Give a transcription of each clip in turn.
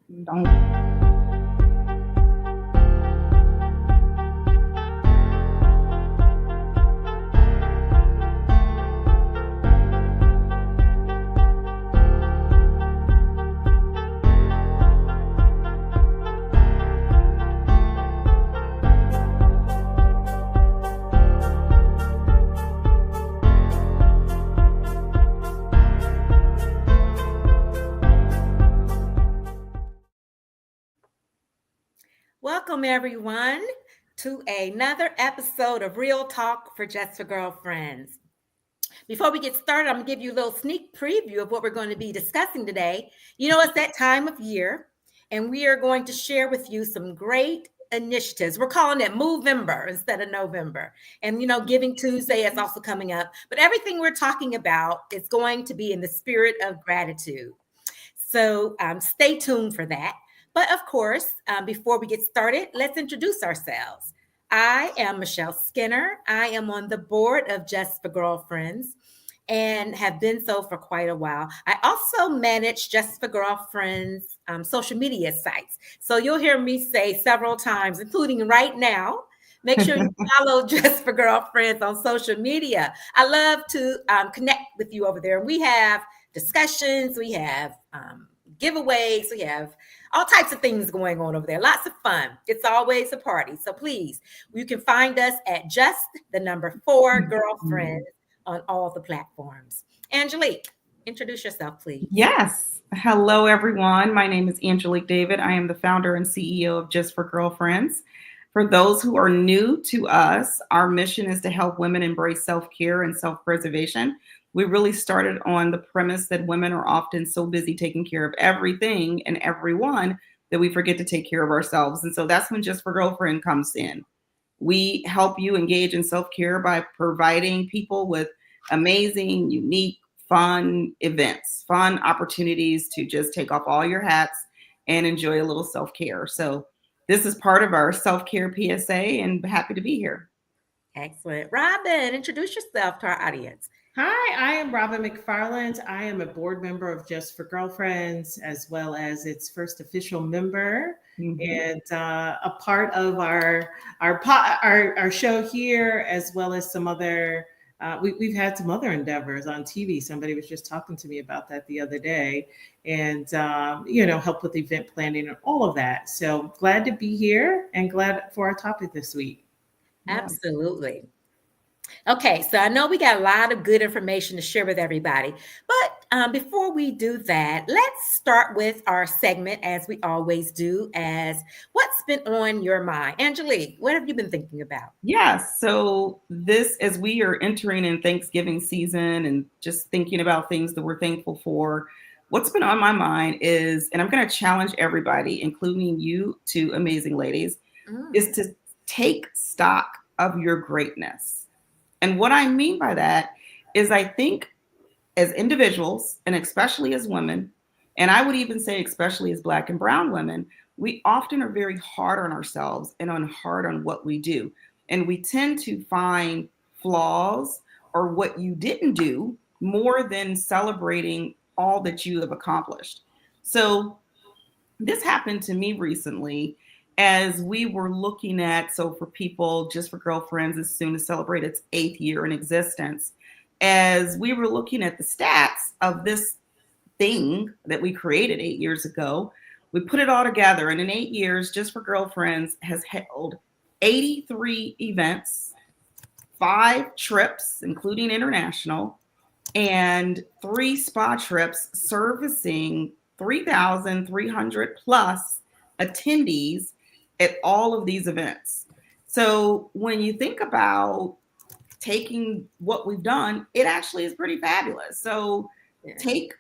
Don't. Welcome, everyone, to another episode of Real Talk for Just for Girlfriends. Before we get started, I'm going to give you a little sneak preview of what we're going to be discussing today. You know, it's that time of year, and we are going to share with you some great initiatives. We're calling it Movember instead of November. And, you know, Giving Tuesday is also coming up. But everything we're talking about is going to be in the spirit of gratitude. So stay tuned for that. But of course, before we get started, let's introduce ourselves. I am Michelle Skinner. I am on the board of Just for Girlfriends and have been so for quite a while. I also manage Just for Girlfriends social media sites. So you'll hear me say several times, including right now, make sure you follow Just for Girlfriends on social media. I love to connect with you over there. We have discussions, we have giveaways, we have all types of things going on over there. Lots of fun. It's always a party. So please, you can find us at just the number 4 girlfriends on all the platforms. Angelique, introduce yourself, please. Yes. Hello, everyone. My name is Angelique David. I am the founder and CEO of Just for Girlfriends. For those who are new to us, our mission is to help women embrace self-care and self-preservation. We really started on the premise that women are often so busy taking care of everything and everyone that we forget to take care of ourselves. And so that's when Just for Girlfriend comes in. We help you engage in self-care by providing people with amazing, unique, fun events, fun opportunities to just take off all your hats and enjoy a little self-care. So this is part of our self-care PSA and happy to be here. Excellent. Robin, introduce yourself to our audience. Hi, I am Robin McFarland. I am a board member of Just for Girlfriends, as well as its first official member, and a part of our show here, as well as some other. We've had some other endeavors on TV. Somebody was just talking to me about that the other day, and help with event planning and all of that. So glad to be here and glad for our topic this week. Absolutely. Okay, so I know we got a lot of good information to share with everybody, but before we do that, let's start with our segment as we always do as what's been on your mind. Angelique, what have you been thinking about? Yes. So this, as we are entering in Thanksgiving season and just thinking about things that we're thankful for, what's been on my mind is, and I'm going to challenge everybody, including you two amazing ladies, is to take stock of your greatness. And what I mean by that is I think as individuals, and especially as women, and I would even say especially as Black and Brown women, we often are very hard on ourselves and hard on what we do. And we tend to find flaws or what you didn't do more than celebrating all that you have accomplished. So this happened to me recently as we were looking at, so for people, Just for Girlfriends is soon to celebrate its 8th year in existence. As we were looking at the stats of this thing that we created 8 years ago, we put it all together. And in 8 years, Just for Girlfriends has held 83 events, 5 trips, including international, and 3 spa trips servicing 3,300 plus attendees at all of these events. So when you think about taking what we've done, it actually is pretty fabulous. So take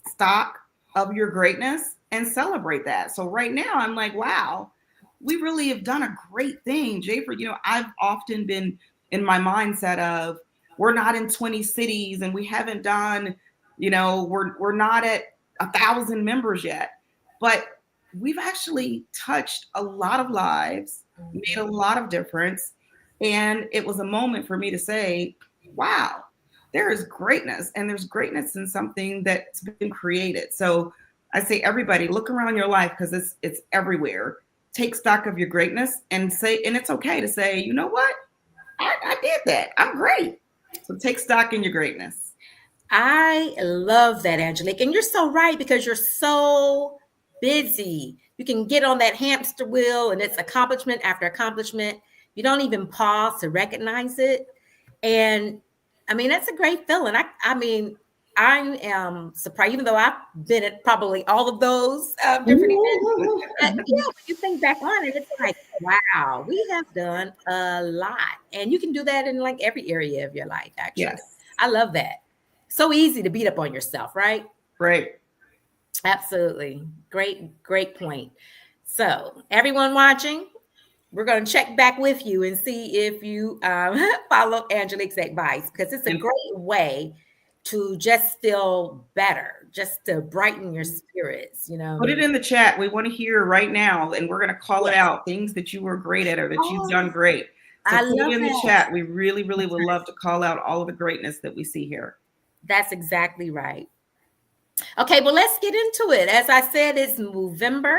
stock of your greatness and celebrate that. So right now I'm like, wow, we really have done a great thing. Jayford, I've often been in my mindset of we're not in 20 cities and we haven't done, we're not at 1,000 members yet. But we've actually touched a lot of lives, made a lot of difference. And it was a moment for me to say, wow, there is greatness, and there's greatness in something that's been created. So I say everybody look around your life because it's everywhere. Take stock of your greatness and say, and it's okay to say, you know what? I did that. I'm great. So take stock in your greatness. I love that, Angelique. And you're so right because you're so busy. You can get on that hamster wheel and it's accomplishment after accomplishment. You don't even pause to recognize it. And I mean, that's a great feeling. I mean, I am surprised, even though I've been at probably all of those different events. When you think back on it, it's like, wow, we have done a lot. And you can do that in like every area of your life, actually. Yes. I love that. So easy to beat up on yourself, right? Right. Absolutely. Great point. So everyone watching, we're going to check back with you and see if you follow Angelique's advice, because it's a great way to just feel better, just to brighten your spirits, you know. Put it in the chat. We want to hear right now, and we're going to call it out, things that you were great at or that you've done great. So put it in the chat. We really, really would love to call out all of the greatness that we see here. That's exactly right. Okay, well, let's get into it. As I said, it's Movember.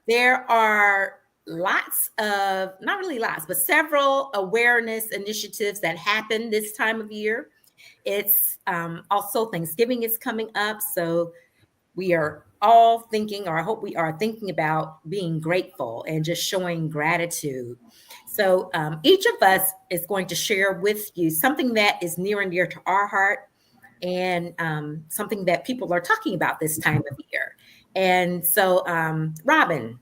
There are lots of, not really lots, but several awareness initiatives that happen this time of year. It's also Thanksgiving is coming up. So we are all thinking, or I hope we are thinking about being grateful and just showing gratitude. So each of us is going to share with you something that is near and dear to our heart, and something that people are talking about this time of year. And so, Robin,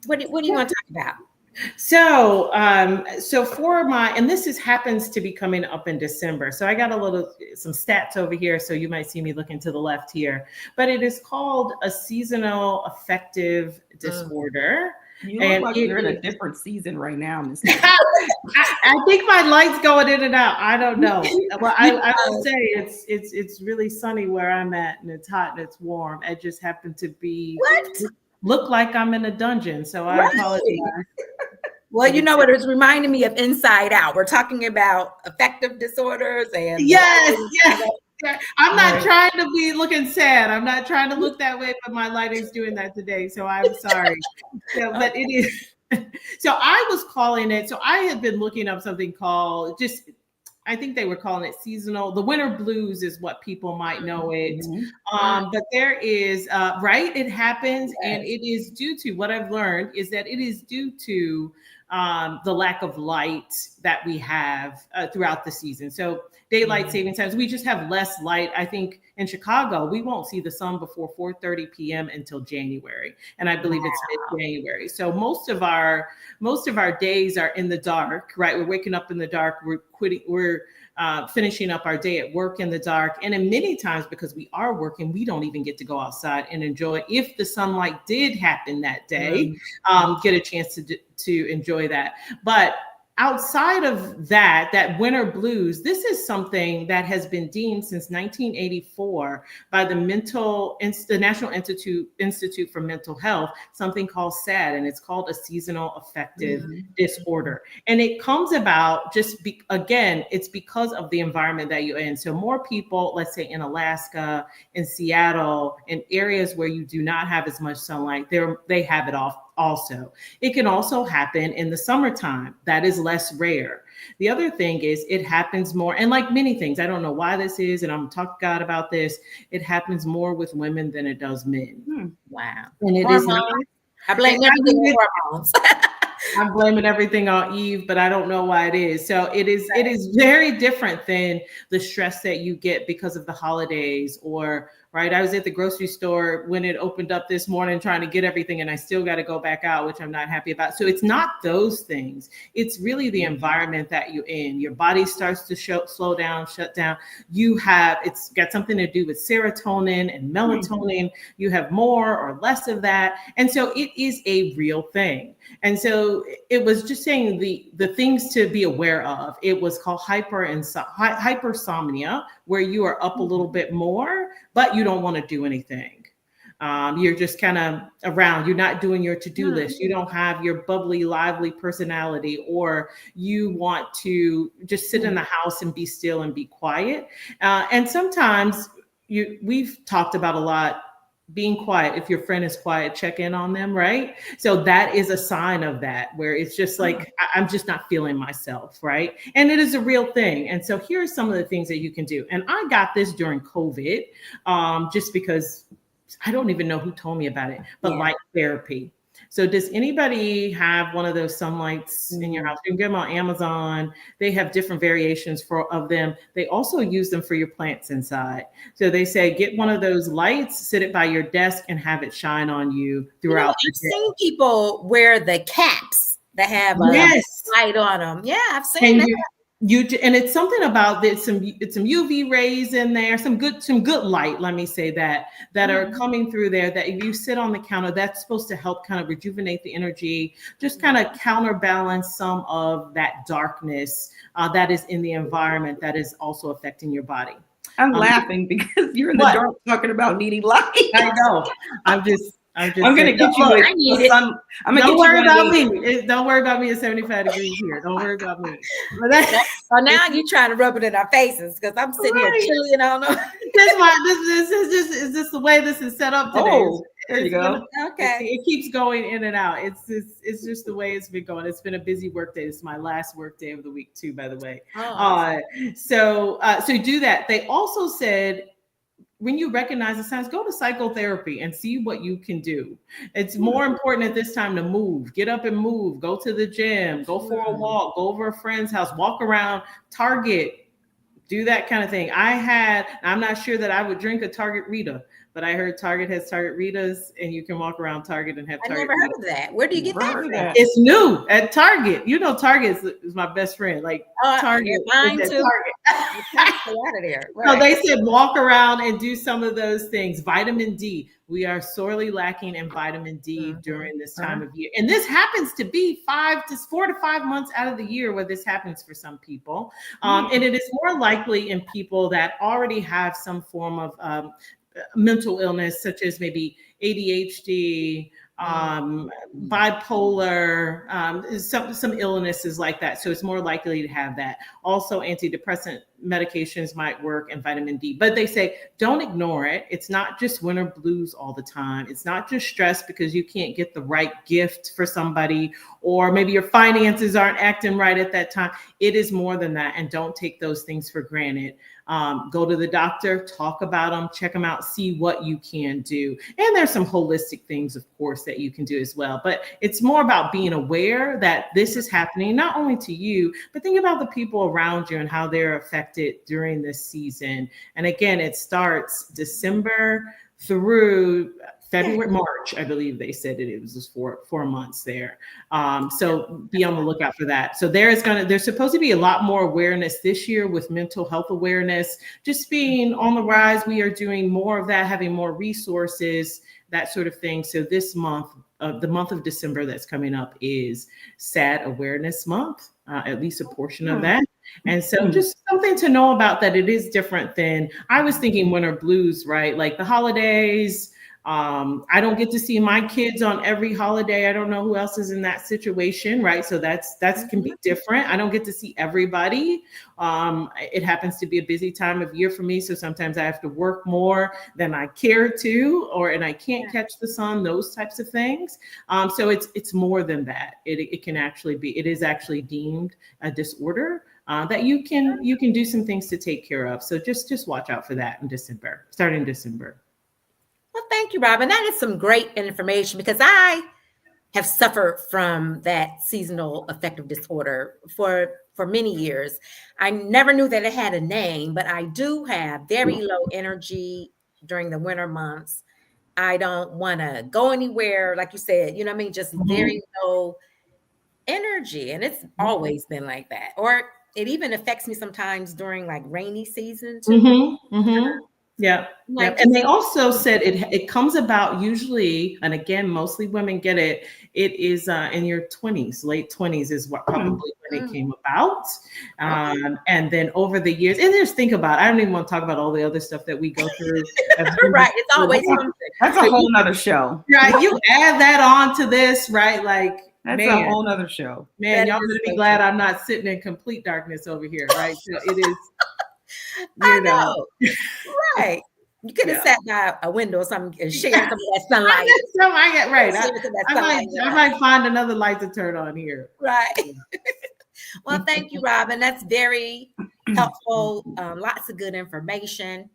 what do you want to talk about? So for my, and this happens to be coming up in December. So I got some stats over here. So you might see me looking to the left here, but it is called a seasonal affective disorder. You look like you're in a different season right now, Miss. I think my light's going in and out. I don't know. Well, I will say it's really sunny where I'm at, and it's hot and it's warm. It just happened to be look like I'm in a dungeon. So I apologize. Well, you know what? It's reminding me of Inside Out. We're talking about affective disorders and yes. I'm not trying to be looking sad. I'm not trying to look that way, but my lighting's doing that today. So I'm sorry. But it is. So I was calling it. So I had been looking up something called I think they were calling it seasonal. The winter blues is what people might know it. But there is, it happens. And it is due to, what I've learned is that it is due to the lack of light that we have throughout the season. So daylight saving times, we just have less light. I think in Chicago, we won't see the sun before 4:30 p.m. until January. And I believe it's mid-January. So most of our days are in the dark, right? We're waking up in the dark. We're finishing up our day at work in the dark. And in many times, because we are working, we don't even get to go outside and enjoy, if the sunlight did happen that day, get a chance to enjoy that. But outside of that winter blues, this is something that has been deemed since 1984 by the National Institute for Mental Health, something called SAD, and it's called a seasonal affective disorder. And it comes about it's because of the environment that you're in. So more people, let's say in Alaska, in Seattle, in areas where you do not have as much sunlight, they have it also. It can also happen in the summertime. That is less rare. The other thing is it happens more, and like many things, I don't know why this is, and I'm talking to God about this, it happens more with women than it does men. Wow. And it is not. I blame everything on hormones. I'm blaming everything on Eve, but I don't know why it is. So it is very different than the stress that you get because of the holidays right? I was at the grocery store when it opened up this morning trying to get everything, and I still got to go back out, which I'm not happy about. So it's not those things. It's really the environment that you're in. Your body starts to slow down, shut down. It's got something to do with serotonin and melatonin. You have more or less of that. And so it is a real thing. And so it was just saying the things to be aware of. It was called hypersomnia, where you are up a little bit more, but you don't want to do anything. You're just kind of around. You're not doing your to-do list. You don't have your bubbly, lively personality, or you want to just sit in the house and be still and be quiet. And sometimes we've talked about a lot being quiet. If your friend is quiet, check in on them, right? So that is a sign of that, where it's just like, I'm just not feeling myself, right? And it is a real thing. And so here are some of the things that you can do. And I got this during COVID, just because I don't even know who told me about it, but light therapy. So does anybody have one of those sunlights in your house? You can get them on Amazon. They have different variations of them. They also use them for your plants inside. So they say, get one of those lights, sit it by your desk, and have it shine on you throughout the day. I've seen people wear the caps that have a light on them. Yeah, I've seen that. And it's something about it's some UV rays in there, some good light, let me say that are coming through there, that if you sit on the counter, that's supposed to help kind of rejuvenate the energy, just kind of counterbalance some of that darkness that is in the environment that is also affecting your body. I'm laughing because you're in the dark talking about needing light. I know. I'm gonna get you a sun. Don't worry about me. Don't worry about me at 75 degrees here. Don't worry about me. So now you're trying to rub it in our faces because I'm sitting here chilling. I don't know. This is the way this is set up today. Oh, there you go. Okay. It keeps going in and out. It's just the way it's been going. It's been a busy work day. It's my last work day of the week too, by the way. So do that. They also said, when you recognize the signs, go to psychotherapy and see what you can do. It's more important at this time to move, get up and move, go to the gym, go for a walk, go over a friend's house, walk around Target, do that kind of thing. I'm not sure that I would drink a Target Rita, but I heard Target has Target Ritas, and you can walk around Target and have Target. I never heard of that. Where do you get that from? It's new at Target. You know, Target is my best friend. Like Target, mine too. Target. Out of there. Right. So they said walk around and do some of those things. Vitamin D. We are sorely lacking in vitamin D during this time of year. And this happens to be 4 to 5 months out of the year where this happens for some people. And it is more likely in people that already have some form of mental illness, such as maybe ADHD, bipolar, some illnesses like that. So it's more likely to have that. Also, antidepressant medications might work, and vitamin D. But they say, don't ignore it. It's not just winter blues all the time. It's not just stress because you can't get the right gift for somebody, or maybe your finances aren't acting right at that time. It is more than that. And don't take those things for granted. Go to the doctor, talk about them, check them out, see what you can do. And there's some holistic things, of course, that you can do as well. But it's more about being aware that this is happening, not only to you, but think about the people around you and how they're affected during this season. And again, it starts December through February, March, I believe they said it was just 4 months there. So be on the lookout for that. So there's supposed to be a lot more awareness this year with mental health awareness, just being on the rise. We are doing more of that, having more resources, that sort of thing. So this month, the month of December that's coming up, is SAD Awareness Month, at least a portion of that. And so just something to know about, that it is different than, I was thinking winter blues, right? Like the holidays. I don't get to see my kids on every holiday. I don't know who else is in that situation, right? So that's can be different. I don't get to see everybody. It happens to be a busy time of year for me, so sometimes I have to work more than I care to, and I can't catch the sun, those types of things. So it's more than that. It can actually be. It is actually deemed a disorder that you can do some things to take care of. So just watch out for that in December, starting December. Well, thank you, Robin. That is some great information, because I have suffered from that seasonal affective disorder for many years. I never knew that it had a name, but I do have very low energy during the winter months. I don't want to go anywhere, like you said, you know what I mean? Just very low energy. And it's always been like that. Or it even affects me sometimes during like rainy season too. Yeah. And they also said it comes about usually, and again, mostly women get it. It is in your 20s, late 20s is what probably when it came about. And then over the years, and just think about, I don't even want to talk about all the other stuff that we go through. Right. It's always something. That's a whole nother show. Right. You add that on to this, right? Like, that's a whole nother show. Man, y'all gonna be glad I'm not sitting in complete darkness over here, right? So it is. I know. Right. You could have sat by a window or something and shared some of that sunlight. I get right. Shared some of that sunlight. I might find another light to turn on here. Right. Well, thank you, Robin. That's very helpful. Lots of good information.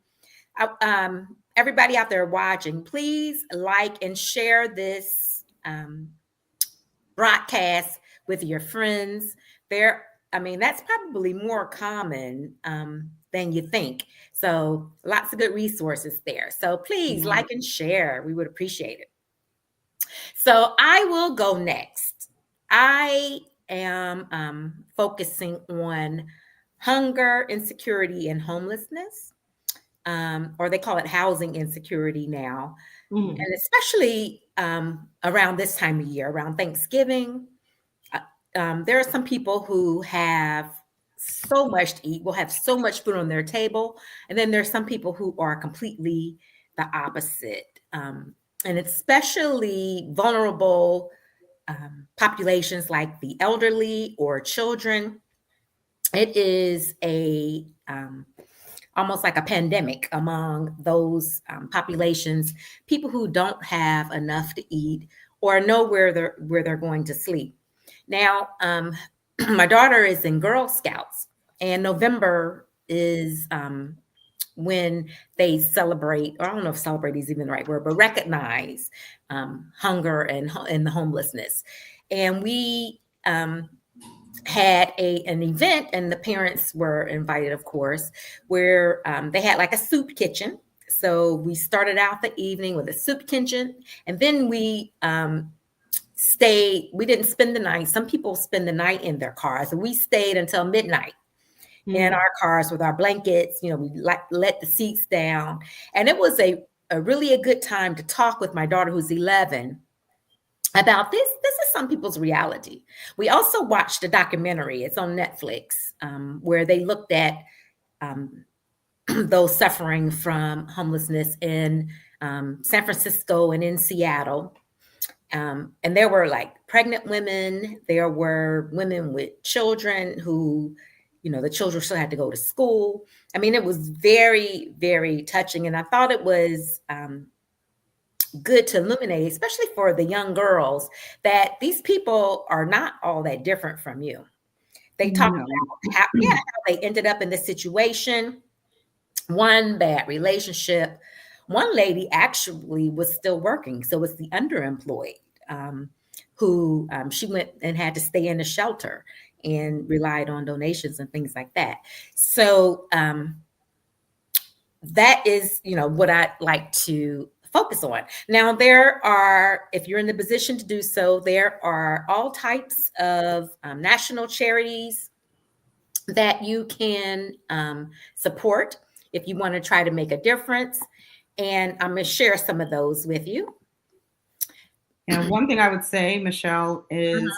Everybody out there watching, please like and share this broadcast with your friends. That's probably more common than you think. So lots of good resources there. So please like and share. We would appreciate it. So I will go next. I am focusing on hunger, insecurity, and homelessness, or they call it housing insecurity now. And especially around this time of year, around Thanksgiving, there are some people who have so much to eat, will have so much food on their table. And then there's some people who are completely the opposite. And especially vulnerable populations like the elderly or children. It is almost like a pandemic among those populations, people who don't have enough to eat or know where they're going to sleep. Now, my daughter is in Girl Scouts, and November is when they celebrate, or I don't know if celebrate is even the right word, but recognize hunger and the homelessness. And we had an event, and the parents were invited, of course, where they had like a soup kitchen. So we started out the evening with a soup kitchen, and then we stayed. We didn't spend the night. Some people spend the night in their cars, and we stayed until midnight in our cars with our blankets. We let the seats down, and it was a really a good time to talk with my daughter, who's 11, about this. This is some people's reality. We also watched a documentary. It's on Netflix, where they looked at those suffering from homelessness in San Francisco and in Seattle. And there were like pregnant women. There were women with children who, the children still had to go to school. I mean, it was very, very touching. And I thought it was good to illuminate, especially for the young girls, that these people are not all that different from you. They talk about how they ended up in this situation, one bad relationship. One lady actually was still working, so it's the underemployed who she went and had to stay in a shelter and relied on donations and things like that. So that is, what I like to focus on. Now, there are, if you're in the position to do so, there are all types of national charities that you can support if you want to try to make a difference. And I'm going to share some of those with you. And one thing I would say, Michelle, is,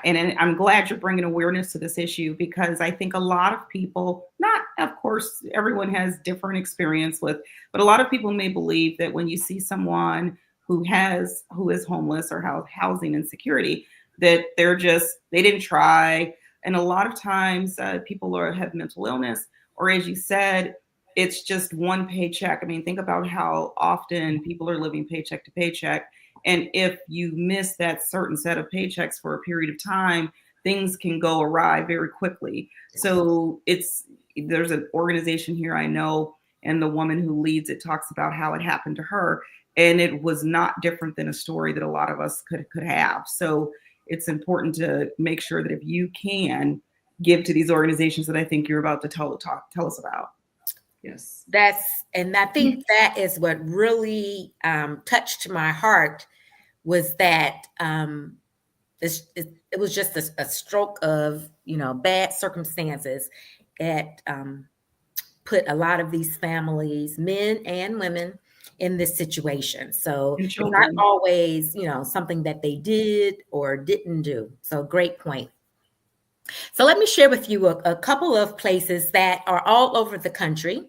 and I'm glad you're bringing awareness to this issue, because I think a lot of people, not, of course, everyone has different experience with, but a lot of people may believe that when you see someone who is homeless or housing insecurity, that they didn't try. And a lot of times people have mental illness, or as you said, it's just one paycheck. I mean, think about how often people are living paycheck to paycheck. And if you miss that certain set of paychecks for a period of time, things can go awry very quickly. So there's an organization here I know, and the woman who leads it talks about how it happened to her. And it was not different than a story that a lot of us could have. So it's important to make sure that if you can give to these organizations that I think you're about to tell us about. Yes. And I think that is what really touched my heart, was that it was just a stroke of, bad circumstances that put a lot of these families, men and women, in this situation. So it's not always, something that they did or didn't do. So great point. So let me share with you a couple of places that are all over the country.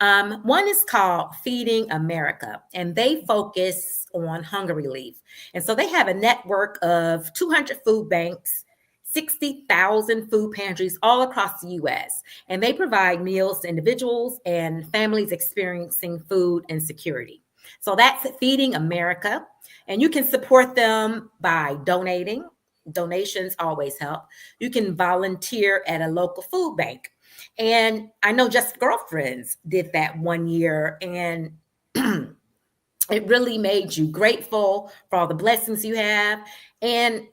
One is called Feeding America, and they focus on hunger relief. And so they have a network of 200 food banks 60,000 food pantries all across the U.S., and they provide meals to individuals and families experiencing food insecurity. So that's Feeding America, and you can support them by donating. Donations always help. You can volunteer at a local food bank. And I know Just Girlfriends did that one year, and it really made you grateful for all the blessings you have, and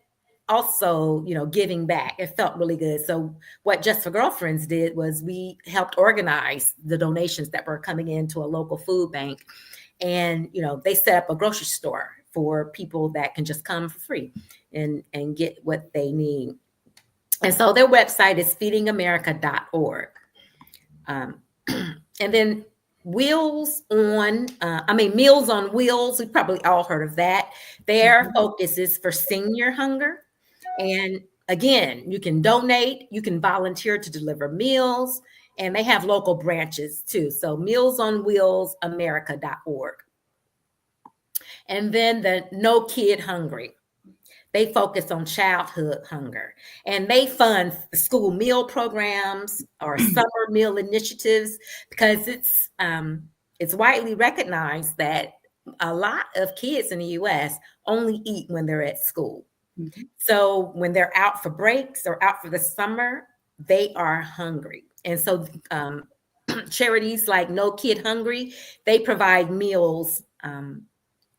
also, giving back. It felt really good. So what Just for Girlfriends did was we helped organize the donations that were coming into a local food bank. And, they set up a grocery store for people that can just come for free and get what they need. And so their website is feedingamerica.org. And then Meals on Wheels, we've probably all heard of that. Their focus is for senior hunger. And again, you can donate, you can volunteer to deliver meals, and they have local branches too. So Meals on Wheels, America.org. And then the No Kid Hungry. They focus on childhood hunger, and they fund the school meal programs or summer meal initiatives, because it's widely recognized that a lot of kids in the U.S. only eat when they're at school. Mm-hmm. So when they're out for breaks or out for the summer, they are hungry. And so charities like No Kid Hungry, they provide meals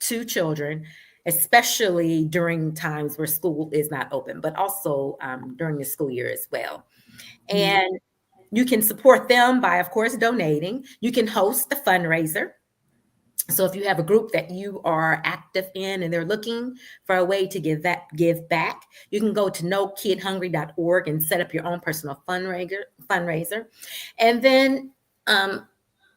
to children, especially during times where school is not open, but also during the school year as well. Mm-hmm. And you can support them by, of course, donating. You can host a fundraiser. So if you have a group that you are active in and they're looking for a way to give back, you can go to nokidhungry.org and set up your own personal fundraiser. And then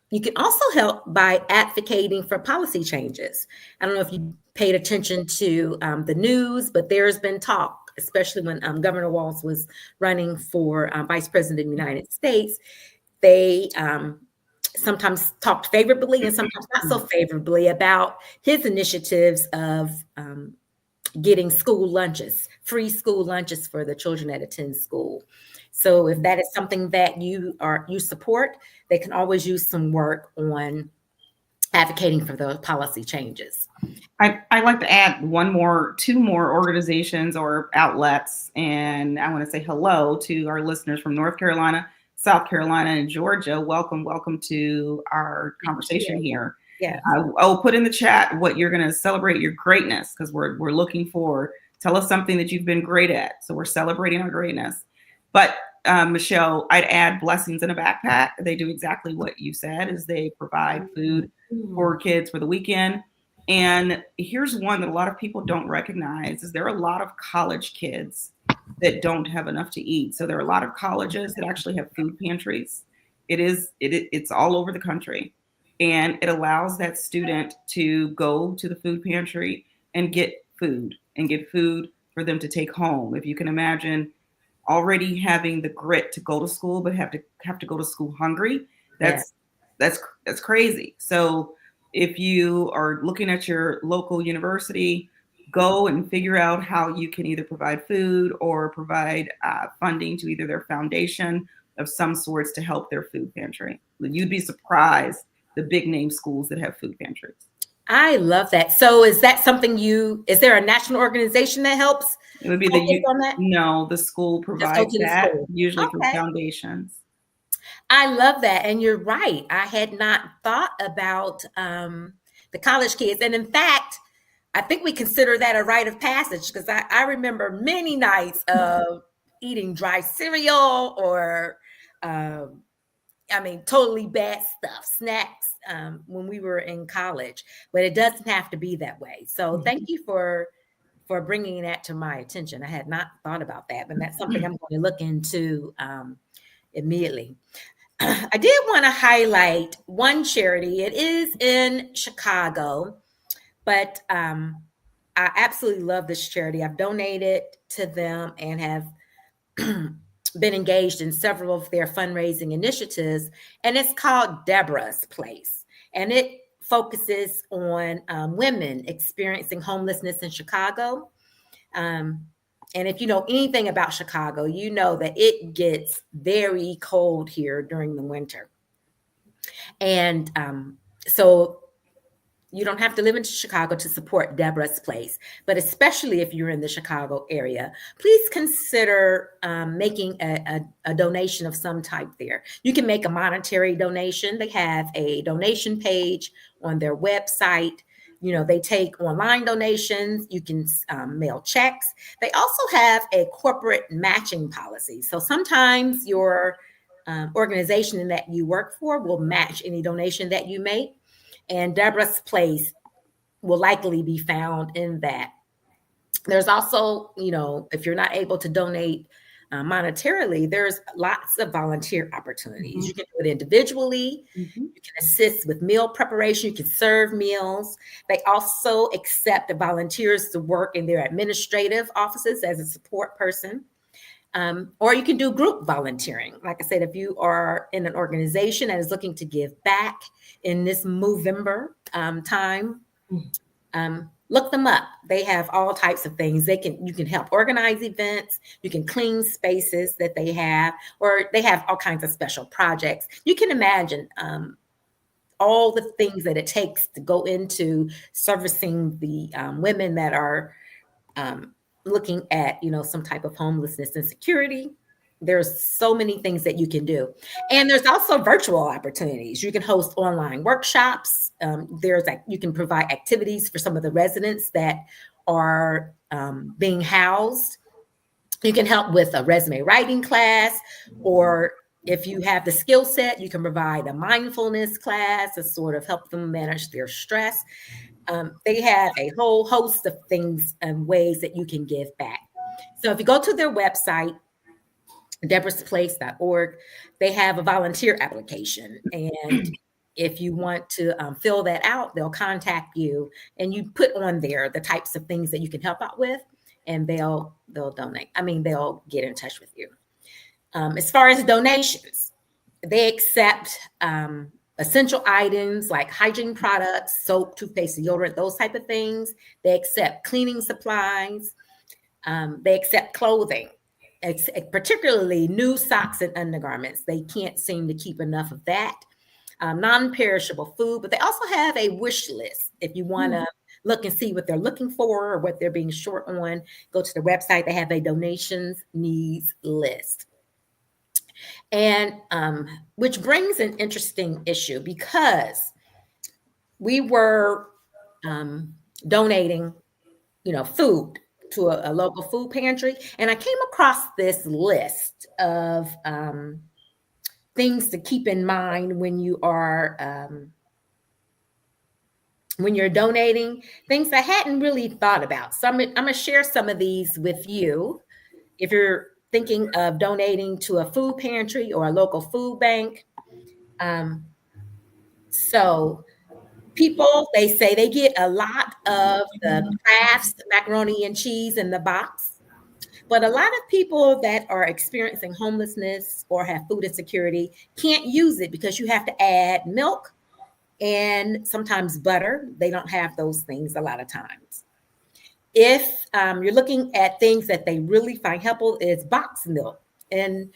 you can also help by advocating for policy changes. I don't know if you paid attention to the news, but there's been talk, especially when Governor Walz was running for Vice President of the United States. They sometimes talked favorably and sometimes not so favorably about his initiatives of getting school lunches, free school lunches for the children that attend school. So if that is something that you support, they can always use some work on advocating for those policy changes. I'd like to add two more organizations or outlets, and I want to say hello to our listeners from North Carolina, South Carolina, and Georgia. Welcome to our conversation here. Yeah. I'll put in the chat what you're going to celebrate your greatness, because we're looking for. Tell us something that you've been great at. So we're celebrating our greatness. But Michelle, I'd add Blessings in a Backpack. They do exactly what you said, is they provide food for kids for the weekend. And here's one that a lot of people don't recognize, is there are a lot of college kids that don't have enough to eat. So there are a lot of colleges that actually have food pantries. It's all over the country. And it allows that student to go to the food pantry and get food for them to take home. If you can imagine already having the grit to go to school, but have to go to school hungry, that's crazy. So if you are looking at your local university, go and figure out how you can either provide food or provide funding to either their foundation of some sorts to help their food pantry. You'd be surprised the big name schools that have food pantries. I love that. So is that something is there a national organization that helps? It would be the school provides that, usually for foundations. I love that. And you're right. I had not thought about the college kids. And in fact, I think we consider that a rite of passage, because I remember many nights of eating dry cereal or, totally bad stuff, snacks when we were in college. But it doesn't have to be that way. So thank you for bringing that to my attention. I had not thought about that, but that's something I'm going to look into immediately. I did want to highlight one charity. It is in Chicago, but I absolutely love this charity. I've donated to them and have been engaged in several of their fundraising initiatives, and it's called Deborah's Place. And it focuses on women experiencing homelessness in Chicago. And if you know anything about Chicago, you know that it gets very cold here during the winter. And so you don't have to live in Chicago to support Deborah's Place, but especially if you're in the Chicago area, please consider making a donation of some type there. You can make a monetary donation. They have a donation page on their website. You know, they take online donations. You can mail checks. They also have a corporate matching policy. So sometimes your organization that you work for will match any donation that you make. And Deborah's Place will likely be found in that. There's also, you know, if you're not able to donate monetarily, there's lots of volunteer opportunities. Mm-hmm. You can do it individually. Mm-hmm. You can assist with meal preparation. You can serve meals. They also accept volunteers to work in their administrative offices as a support person. Or you can do group volunteering. Like I said, if you are in an organization that is looking to give back in this Movember time, look them up. They have all types of things. You can help organize events. You can clean spaces that they have, or they have all kinds of special projects. You can imagine all the things that it takes to go into servicing the women that are looking at, you know, some type of homelessness and security. There's so many things that you can do. And there's also virtual opportunities. You can host online workshops. You can provide activities for some of the residents that are being housed. You can help with a resume writing class, or if you have the skill set, you can provide a mindfulness class to sort of help them manage their stress. They have a whole host of things and ways that you can give back. So if you go to their website, deborahsplace.org, they have a volunteer application. And if you want to fill that out, they'll contact you, and you put on there the types of things that you can help out with, and they'll donate. I mean, they'll get in touch with you. As far as donations, they accept essential items like hygiene products, soap, toothpaste, deodorant, those type of things. They accept cleaning supplies. They accept clothing, particularly new socks and undergarments. They can't seem to keep enough of that. Non-perishable food, but they also have a wish list. If you want to look and see what they're looking for or what they're being short on, go to the website. They have a donations needs list. And which brings an interesting issue, because we were donating, you know, food to a local food pantry, and I came across this list of things to keep in mind when you are when you're donating, things I hadn't really thought about. So I'm gonna share some of these with you. If you're thinking of donating to a food pantry or a local food bank. So people, they say they get a lot of the Kraft's macaroni and cheese in the box, but a lot of people that are experiencing homelessness or have food insecurity can't use it because you have to add milk and sometimes butter. They don't have those things a lot of times. If you're looking at things that they really find helpful, is boxed milk. And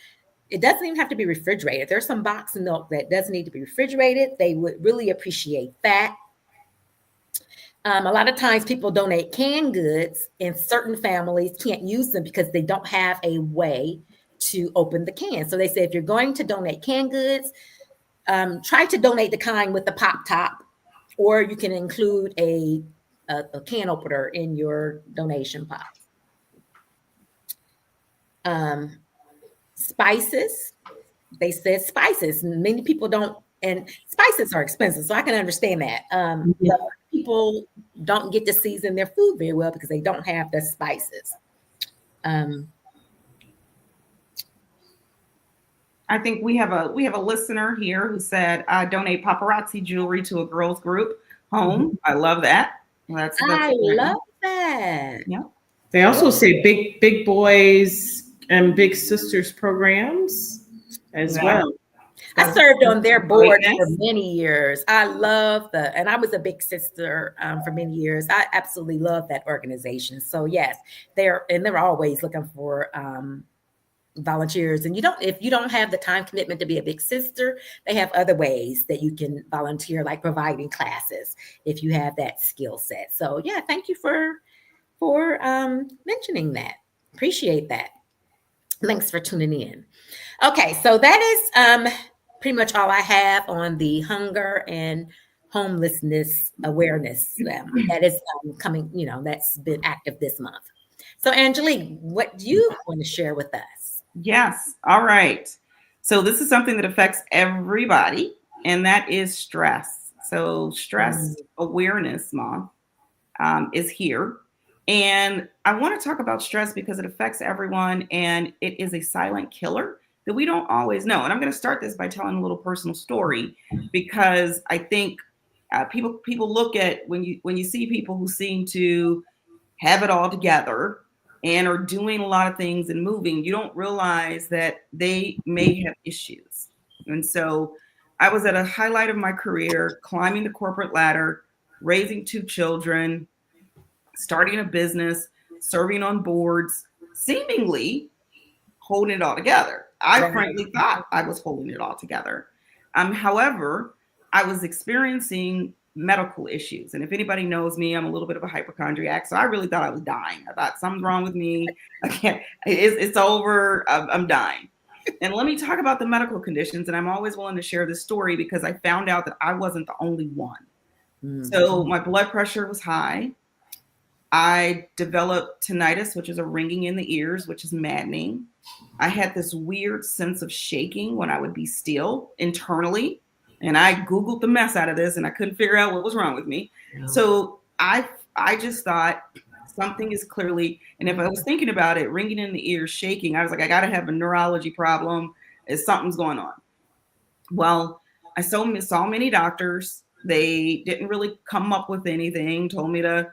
it doesn't even have to be refrigerated. There's some boxed milk that doesn't need to be refrigerated. They would really appreciate that. A lot of times people donate canned goods, and certain families can't use them because they don't have a way to open the can. So they say, if you're going to donate canned goods, try to donate the kind with the pop top, or you can include a can opener in your donation box. Spices, they said spices. Many people don't, and spices are expensive, so I can understand that. People don't get to season their food very well because they don't have the spices. I think we have a listener here who said, "I donate paparazzi jewelry to a girls group home." Mm-hmm. I love that. I love that. Yeah. They also say big boys and big sisters programs as well. I served on their board for Greatness. many years. I love and I was a big sister for many years. I absolutely love that organization. So yes, they're always looking for volunteers. And if you don't have the time commitment to be a big sister, they have other ways that you can volunteer, like providing classes if you have that skill set. So yeah, thank you for mentioning that. Appreciate that. Thanks for tuning in. Okay, so that is pretty much all I have on the hunger and homelessness awareness that is coming, that's been active this month. So Angelique, what do you want to share with us? Yes. All right. So this is something that affects everybody, and that is stress. So Stress Awareness Month is here. And I want to talk about stress because it affects everyone, and it is a silent killer that we don't always know. And I'm going to start this by telling a little personal story, because I think people look at when you see people who seem to have it all together and are doing a lot of things and moving, you don't realize that they may have issues. And so I was at a highlight of my career, climbing the corporate ladder, raising 2 children, starting a business, serving on boards, seemingly holding it all together. I frankly thought I was holding it all together. However, I was experiencing medical issues. And if anybody knows me, I'm a little bit of a hypochondriac. So I really thought I was dying. I thought something's wrong with me. I can't, it's over. I'm dying. And let me talk about the medical conditions. And I'm always willing to share this story because I found out that I wasn't the only one. So my blood pressure was high. I developed tinnitus, which is a ringing in the ears, which is maddening. I had this weird sense of shaking when I would be still internally. And I Googled the mess out of this and I couldn't figure out what was wrong with me. Yeah. So I just thought something is clearly, and if I was thinking about it, ringing in the ears, shaking, I was like, I got to have a neurology problem. Something's going on. Well, I saw many doctors. They didn't really come up with anything, told me to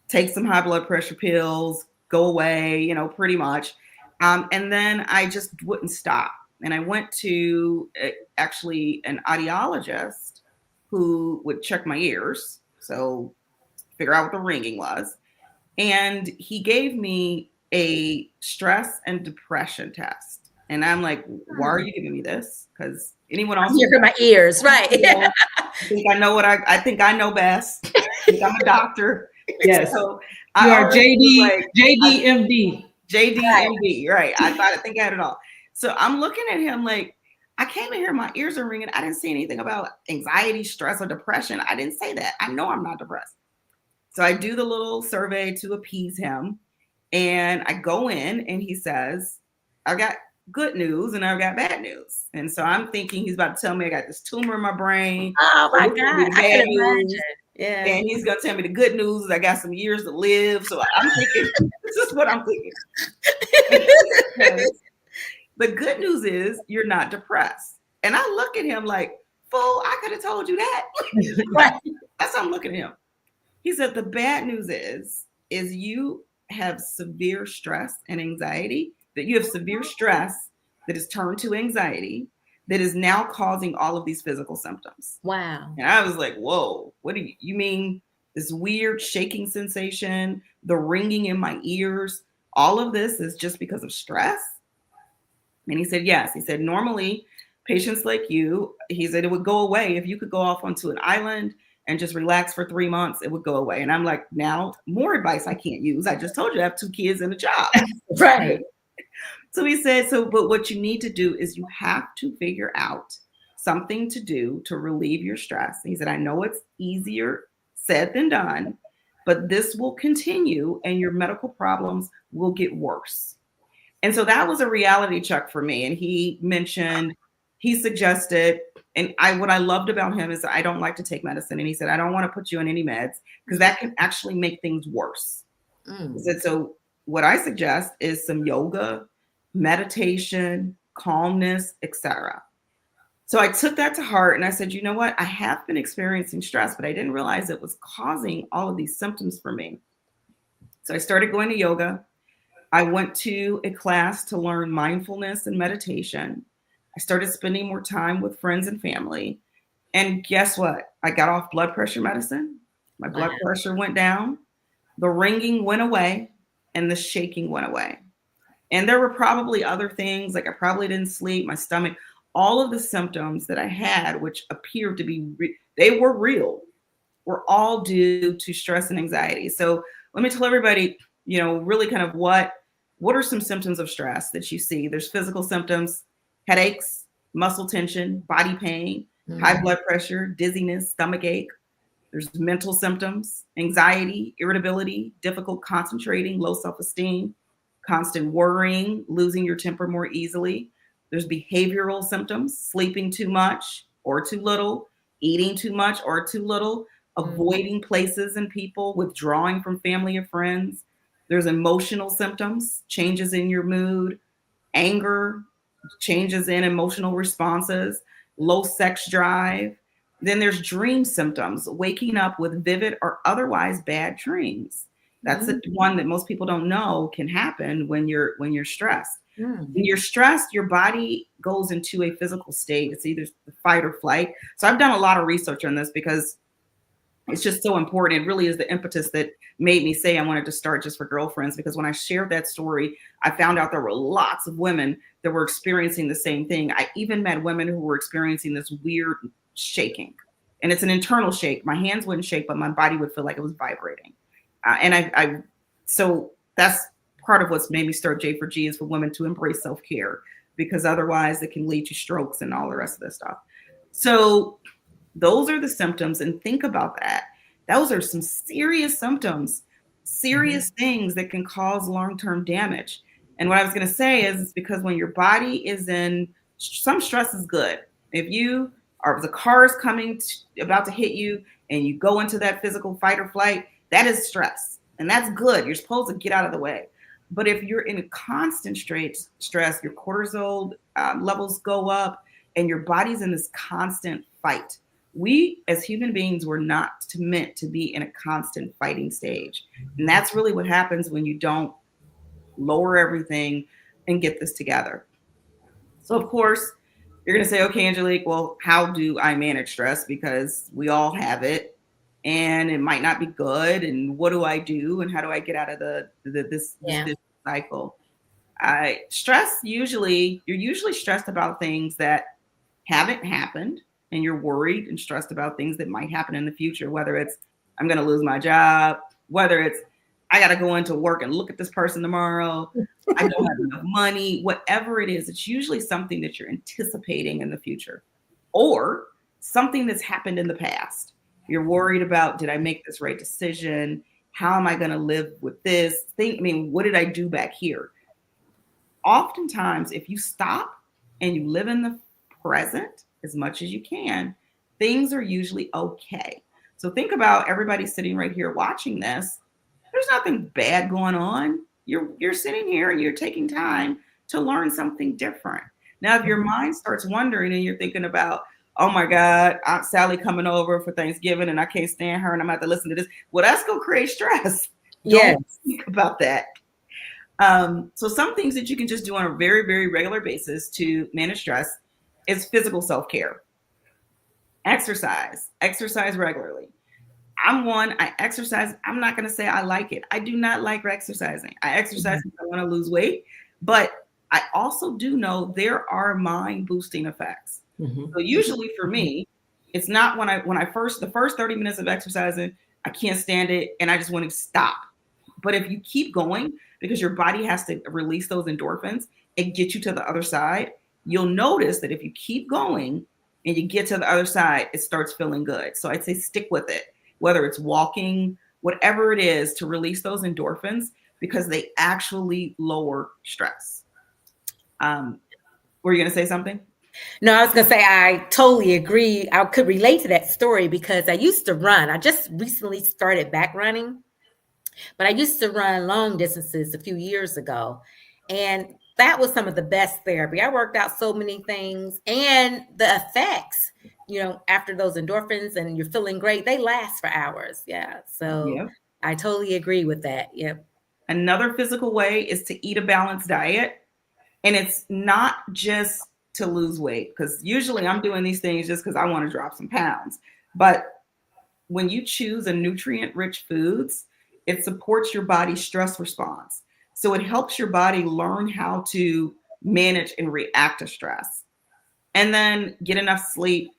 take some high blood pressure pills, go away, pretty much. And then I just wouldn't stop. And I went to actually an audiologist who would check my ears, so figure out what the ringing was. And he gave me a stress and depression test. And I'm like, why are you giving me this? Because anyone else here for my ears, right? I think I know I think I know best. I think I'm a doctor. Yes. So you are JDMD. JDMD, right. I think I had it all. So I'm looking at him like, I came in here, my ears are ringing. I didn't say anything about anxiety, stress, or depression. I didn't say that. I know I'm not depressed. So I do the little survey to appease him. And I go in and he says, I've got good news and I've got bad news. And so I'm thinking he's about to tell me I got this tumor in my brain. Oh my God. I can imagine. Yeah. And he's going to tell me the good news is I got some years to live. So I'm thinking, this is what I'm thinking. The good news is you're not depressed. And I look at him like, fool, I could have told you that. That's how I'm looking at him. He said, the bad news is you have severe stress and anxiety, that you have severe stress that is turned to anxiety that is now causing all of these physical symptoms. Wow. And I was like, whoa, what do you mean? This weird shaking sensation, the ringing in my ears, all of this is just because of stress? And he said, yes. He said, normally patients like you, he said, it would go away. If you could go off onto an island and just relax for 3 months, it would go away. And I'm like, now more advice I can't use. I just told you I have 2 kids and a job. Right. So he said, but what you need to do is you have to figure out something to do to relieve your stress. He said, I know it's easier said than done, but this will continue and your medical problems will get worse. And so that was a reality check for me. And he suggested, and what I loved about him is that I don't like to take medicine. And he said, I don't want to put you on any meds because that can actually make things worse. He said, so what I suggest is some yoga, meditation, calmness, etc. So I took that to heart and I said, you know what? I have been experiencing stress, but I didn't realize it was causing all of these symptoms for me. So I started going to yoga. I went to a class to learn mindfulness and meditation. I started spending more time with friends and family. And guess what? I got off blood pressure medicine. My blood pressure went down. The ringing went away and the shaking went away. And there were probably other things, like I probably didn't sleep, my stomach, all of the symptoms that I had, which appeared to be, they were real, were all due to stress and anxiety. So let me tell everybody, really kind of what are some symptoms of stress that you see? There's physical symptoms, headaches, muscle tension, body pain, high blood pressure, dizziness, stomach ache. There's mental symptoms, anxiety, irritability, difficult concentrating, low self-esteem, constant worrying, losing your temper more easily. There's behavioral symptoms, sleeping too much or too little, eating too much or too little, avoiding places and people, withdrawing from family or friends. There's emotional symptoms, changes in your mood, anger, changes in emotional responses, low sex drive. Then there's dream symptoms, waking up with vivid or otherwise bad dreams. That's the one that most people don't know can happen when you're stressed. When you're stressed, your body goes into a physical state. It's either fight or flight. So I've done a lot of research on this because it's just so important. It really is the impetus that made me say I wanted to start Just for Girlfriends, because when I shared that story, I found out there were lots of women that were experiencing the same thing. I even met women who were experiencing this weird shaking, and it's an internal shake. My hands wouldn't shake, but my body would feel like it was vibrating. So that's part of what's made me start J for G, is for women to embrace self-care, because otherwise it can lead to strokes and all the rest of this stuff. So those are the symptoms, and think about that. Those are some serious symptoms, serious things that can cause long-term damage. And what I was going to say is, it's because when your body is in, some stress is good. If the car is about to hit you and you go into that physical fight or flight, that is stress. And that's good. You're supposed to get out of the way. But if you're in a constant stress, your cortisol levels go up and your body's in this constant fight. We as human beings were not meant to be in a constant fighting stage. And that's really what happens when you don't lower everything and get this together. So of course, you're going to say, okay, Angelique, well, how do I manage stress? Because we all have it and it might not be good. And what do I do? And how do I get out of this cycle? You're usually stressed about things that haven't happened, and you're worried and stressed about things that might happen in the future, whether it's I'm going to lose my job, whether it's I got to go into work and look at this person tomorrow, I don't have enough money, whatever it is. It's usually something that you're anticipating in the future, or something that's happened in the past. You're worried about, did I make this right decision? How am I going to live with this thing? What did I do back here? Oftentimes, if you stop and you live in the present as much as you can, things are usually okay. So think about everybody sitting right here watching this. There's nothing bad going on. You're sitting here and you're taking time to learn something different. Now, if your mind starts wondering and you're thinking about, oh my God, Aunt Sally coming over for Thanksgiving and I can't stand her and I'm going to have to listen to this. Well, that's going to create stress. Yes. Don't think about that. So some things that you can just do on a very, very regular basis to manage stress is physical self-care. Exercise regularly. I exercise. I'm not going to say I like it. I do not like exercising. I exercise because I want to lose weight, but I also do know there are mind boosting effects. So usually for me, it's not the first 30 minutes of exercising, I can't stand it and I just want to stop. But if you keep going, because your body has to release those endorphins and get you to the other side, you'll notice that if you keep going and you get to the other side, it starts feeling good. So I'd say stick with it, whether it's walking, whatever it is, to release those endorphins, because they actually lower stress. Were you going to say something? No, I was going to say, I totally agree. I could relate to that story because I used to run. I just recently started back running, but I used to run long distances a few years ago. And that was some of the best therapy. I worked out so many things, and the effects, after those endorphins and you're feeling great, they last for hours. Yeah. So I totally agree with that. Yep. Another physical way is to eat a balanced diet. And it's not just to lose weight, because usually I'm doing these things just because I want to drop some pounds. But when you choose a nutrient-rich foods, it supports your body's stress response. So it helps your body learn how to manage and react to stress. And then get enough sleep.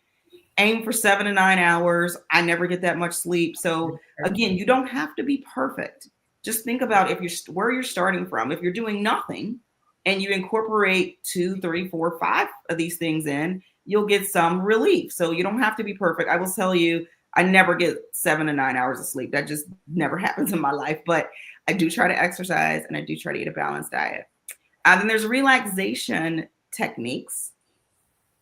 Aim for 7 to 9 hours. I never get that much sleep. So again, you don't have to be perfect. Just think about if you're where you're starting from. If you're doing nothing and you incorporate 2, 3, 4, 5 of these things in, you'll get some relief. So you don't have to be perfect. I will tell you, I never get 7 to 9 hours of sleep. That just never happens in my life. But I do try to exercise and I do try to eat a balanced diet. Then there's relaxation techniques.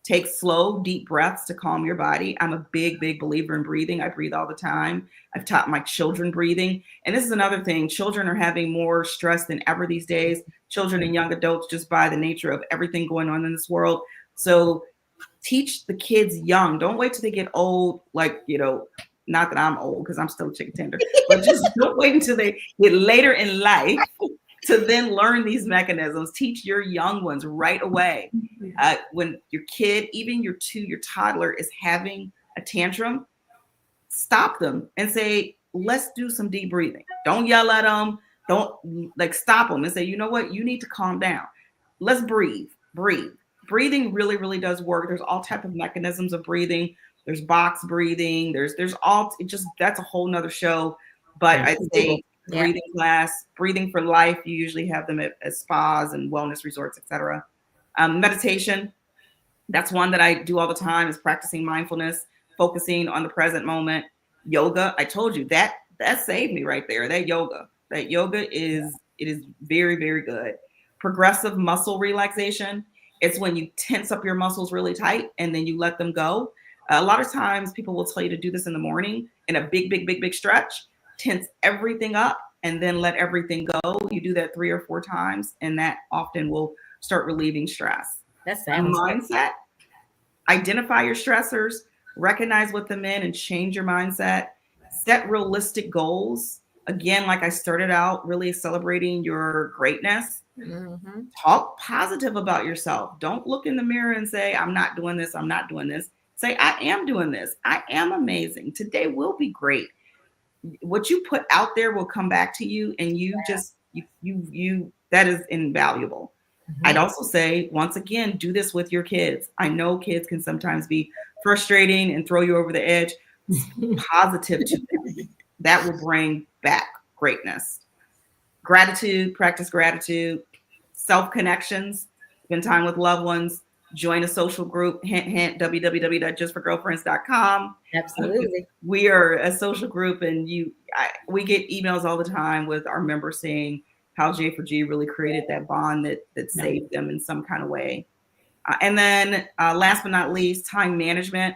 Take slow, deep breaths to calm your body. I'm a big, big believer in breathing. I breathe all the time. I've taught my children breathing. And this is another thing. Children are having more stress than ever these days. Children and young adults, just by the nature of everything going on in this world. So teach the kids young. Don't wait till they get old. Like, not that I'm old because I'm still a chicken tender, but just don't wait until they get later in life to then learn these mechanisms. Teach your young ones right away. When your kid, even your toddler is having a tantrum, stop them and say, let's do some deep breathing. Don't yell at them. Don't stop them and say, you know what? You need to calm down. Let's breathe. Breathing really, really does work. There's all type of mechanisms of breathing. There's box breathing. There's all, that's a whole nother show. But I'd say breathing class, breathing for life. You usually have them at spas and wellness resorts, etc. Meditation. That's one that I do all the time, is practicing mindfulness, focusing on the present moment. Yoga. I told you that saved me right there. That yoga is very, very good. Progressive muscle relaxation. It's when you tense up your muscles really tight and then you let them go. A lot of times people will tell you to do this in the morning in a big stretch. Tense everything up and then let everything go. You do that 3 or 4 times, and that often will start relieving stress. That's mindset. Identify your stressors, recognize what them in, and change your mindset. Set realistic goals. Again, like I started out, really celebrating your greatness. Mm-hmm. Talk positive about yourself. Don't look in the mirror and say, I'm not doing this. I'm not doing this. Say, I am doing this. I am amazing. Today will be great. What you put out there will come back to you, and you that is invaluable. Mm-hmm. I'd also say, once again, do this with your kids. I know kids can sometimes be frustrating and throw you over the edge. Positive to them. That will bring back greatness. Gratitude, practice gratitude, self-connections, spend time with loved ones, join a social group, hint, www.justforgirlfriends.com. Absolutely. We are a social group, and we get emails all the time with our members saying how J4G really created that bond that saved them in some kind of way. And then last but not least, time management.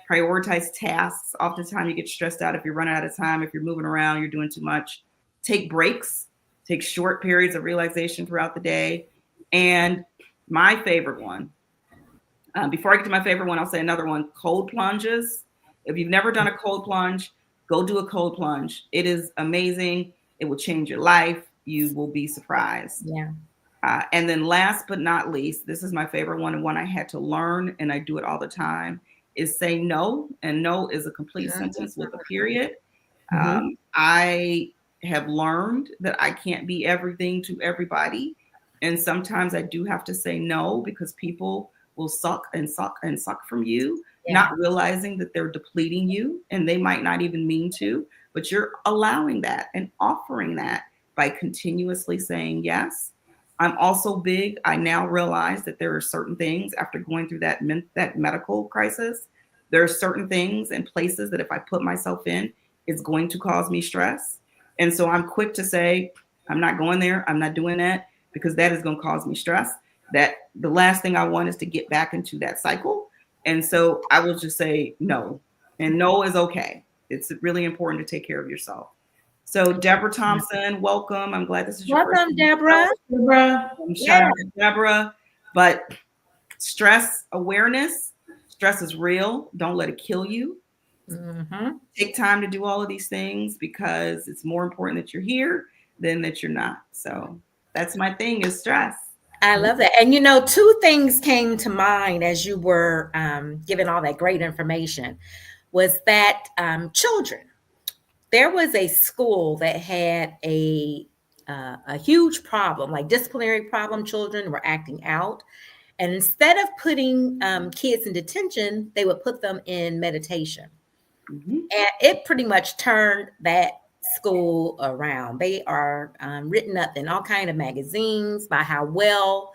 Prioritize tasks. Oftentimes you get stressed out if you're running out of time, if you're moving around, you're doing too much. Take breaks. Take short periods of relaxation throughout the day. And my favorite one, before I get to my favorite one, I'll say another one, cold plunges. If you've never done a cold plunge, go do a cold plunge. It is amazing. It will change your life. You will be surprised. Yeah. And then last but not least, this is my favorite one, and one I had to learn, and I do it all the time, is say no. And no is a complete sentence with a period. Mm-hmm. I have learned that I can't be everything to everybody. And sometimes I do have to say no, because people will suck from you, not realizing that they're depleting you, and they might not even mean to, but you're allowing that and offering that by continuously saying yes. I'm also big. I now realize that there are certain things, after going through that medical crisis, there are certain things and places that if I put myself in, it's going to cause me stress. And so I'm quick to say, I'm not going there. I'm not doing that, because that is going to cause me stress. That the last thing I want is to get back into that cycle. And so I will just say no, and no is okay. It's really important to take care of yourself. So Deborah Thompson, welcome. I'm glad this is your welcome, first Deborah. Shout out to Deborah. But stress awareness, stress is real. Don't let it kill you. Mm-hmm. Take time to do all of these things, because it's more important that you're here than that you're not. So that's my thing, is stress. I love that. And two things came to mind as you were giving all that great information was that children. There was a school that had a huge problem, like disciplinary problem. Children were acting out. And instead of putting kids in detention, they would put them in meditation. Mm-hmm. And it pretty much turned that school around. They are written up in all kinds of magazines by how well,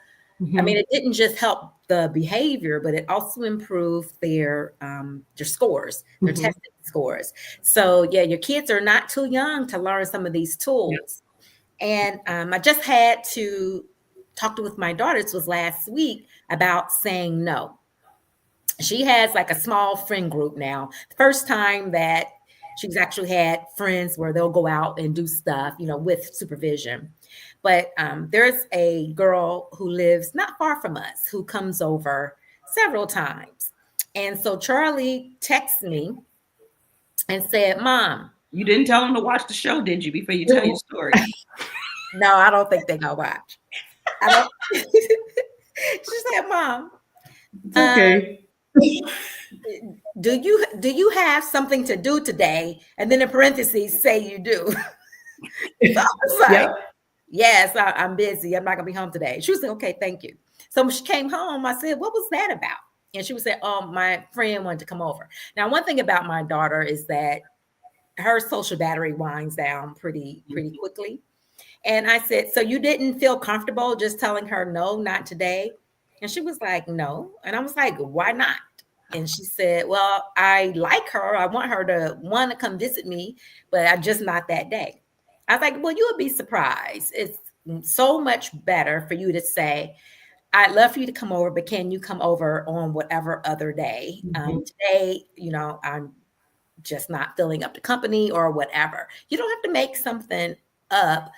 I mean, it didn't just help the behavior, but it also improved their scores, their testing scores. So yeah, your kids are not too young to learn some of these tools. And I just had to talk with my daughter, this was last week, about saying no. She has like a small friend group now. The first time that she's actually had friends where they'll go out and do stuff, with supervision. But there's a girl who lives not far from us who comes over several times. And so Charlie texts me and said, Mom. You didn't tell them to watch the show, did you, before you tell your story? No, I don't think they're going to watch. She said, Mom. It's okay. Do you have something to do today? And then in parentheses, say you do. So I was like, yes, I'm busy. I'm not going to be home today. She was like, okay, thank you. So when she came home, I said, what was that about? And she would say, oh, my friend wanted to come over. Now, one thing about my daughter is that her social battery winds down pretty quickly. And I said, so you didn't feel comfortable just telling her, no, not today? And she was like, no. And I was like, why not? And she said, well, I like her. I want her to come visit me, but I'm just not that day. I was like, well, you would be surprised. It's so much better for you to say, I'd love for you to come over, but can you come over on whatever other day? Today, I'm just not filling up the company or whatever. You don't have to make something up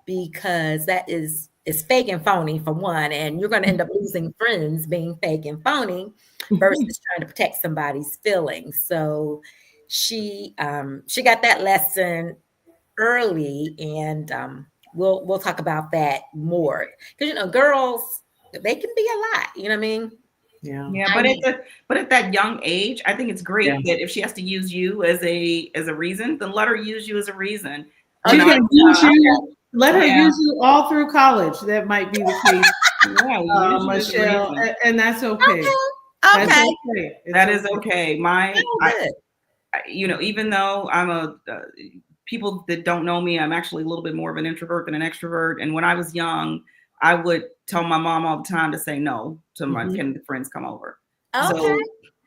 because that is fake and phony for one, and you're going to end up losing friends being fake and phony versus trying to protect somebody's feelings. So she got that lesson early, and we'll talk about that more because girls, they can be a lot. You know what I mean? Yeah. But at that young age, I think it's great that if she has to use you as a reason, then let her use you as a reason. She can use you. Let her use you all through college. That might be the case, Michelle, and that's okay. Okay. That's okay. That is okay. Even though I'm people that don't know me, I'm actually a little bit more of an introvert than an extrovert. And when I was young, I would tell my mom all the time to say no to my friends come over. Okay.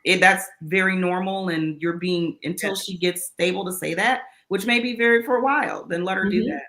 So that's very normal. And you're being, until she gets stable to say that, which may be for a while, then let her do that.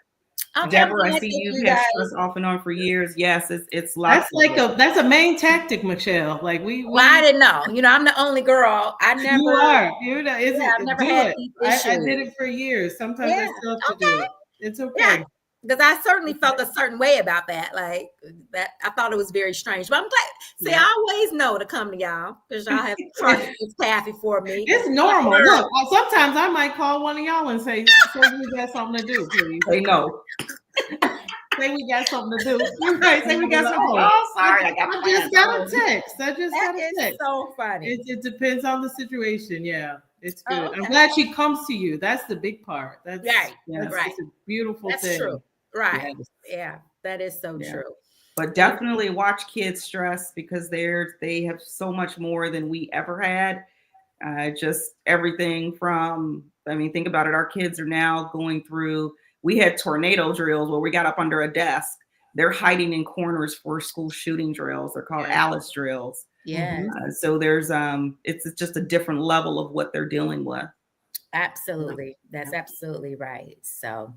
Okay, Deborah, I see you've had stress off and on for years. Yes, it's lots. That's a main tactic, Michelle. Like well, I didn't know. I'm the only girl. I never. You are. I've never had these issues. I did it for years. Sometimes I still have to do it. It's okay. Yeah. Because I certainly felt a certain way about that. Like that, I thought it was very strange. But I'm glad. See, I always know to come to y'all because y'all have charted this path before me. It's normal. Look, sometimes I might call one of y'all and say we got something to do, please. Say no. Say we got something to do. Right? Say we got something. Oh, sorry, I just got a text. I just got a text. It's so funny. It depends on the situation. Yeah. It's good. Okay. I'm glad she comes to you. That's the big part. That's right. It's a beautiful thing. That's true. Right. Yes. Yeah. That is so true. But definitely watch kids stress because they have so much more than we ever had. Just everything from, think about it. Our kids are now going through, we had tornado drills where we got up under a desk. They're hiding in corners for school shooting drills. They're called Alice drills. Yeah. So there's it's just a different level of what they're dealing with. Absolutely. That's absolutely right. So